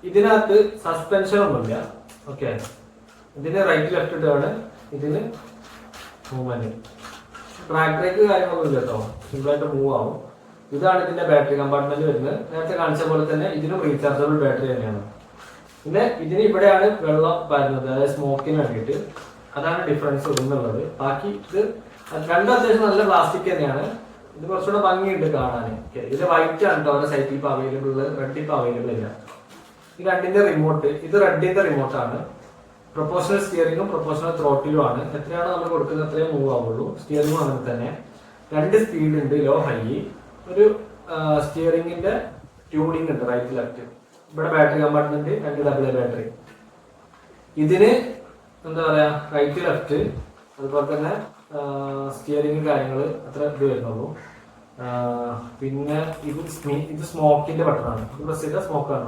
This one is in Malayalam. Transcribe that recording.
ഇതിനകത്ത് സസ്പെൻഷൻ ഒന്നുമില്ല. ഓക്കെ, ഇതിന് റൈറ്റ് ലെഫ്റ്റ് ഇട്ടാണ് ഇതിന് മൂവ്മെന്റ്. ട്രാക്ക് ബ്രേക്ക് കാര്യങ്ങളൊന്നും ഇല്ല കേട്ടോ, സിമ്പിളായിട്ട് മൂവ് ആവും. ഇതാണ് ഇതിന്റെ ബാറ്ററി കമ്പാർട്ട്മെന്റ് വരുന്നത്. നേരത്തെ കാണിച്ച പോലെ തന്നെ ഇതിനും റീചാർജബിൾ ബാറ്ററി തന്നെയാണ്. പിന്നെ ഇതിന് ഇവിടെയാണ് വെള്ളം വരുന്നത്, അതായത് സ്മോക്കിന് വേണ്ടിയിട്ട്. അതാണ് ഡിഫറൻസ് ഒന്നുള്ളത്. ബാക്കി ഇത് രണ്ടും അത്യാവശ്യം നല്ല പ്ലാസ്റ്റിക് തന്നെയാണ്. ഇത് കുറച്ചുകൂടെ ഭംഗിയുണ്ട് കാണാൻ. ഇതിന്റെ വൈറ്റ് ആണ് കേട്ടോ അവരുടെ സൈറ്റിൽ ഇപ്പോൾ അവൈലബിൾ ഉള്ളത്, റെഡ് ഇപ്പോൾ അവൈലബിൾ ഇല്ല. ഈ രണ്ടിന്റെ റിമോട്ട്, ഇത് റെഡിന്റെ റിമോട്ടാണ്. പ്രൊപ്പോഷണൽ സ്റ്റിയറിംഗും പ്രൊപ്പോഷണൽ ത്രോട്ടിലും ആണ്. എത്രയാണ് നമ്മൾ കൊടുക്കുന്നത് അത്രയും മൂവ് ആവുള്ളൂ. സ്റ്റിയറിംഗും അങ്ങനെ തന്നെ. 2 സ്പീഡ് ഉണ്ട്, ലോ ഹൈ. ഒരു സ്റ്റിയറിംഗിന്റെ ട്യൂണിംഗ് ഉണ്ട്, റൈറ്റ് ലെഫ്റ്റ്. ഇവിടെ ബാറ്ററി കമ്പാർട്ട്മെന്റ് 2 AA ബാറ്ററി. ഇതിന് എന്താ പറയാ, റൈറ്റ് ലെഫ്റ്റ്, അതുപോലെ തന്നെ സ്റ്റിയറിംഗ് കാര്യങ്ങൾ അത്ര ഇത് വരുന്നുള്ളൂ. പിന്നെ ഇത് സ്മോക്കിന്റെ ബട്ടണാണ്. പ്രസ് ചെയ്ത സ്മോക്കാണ്.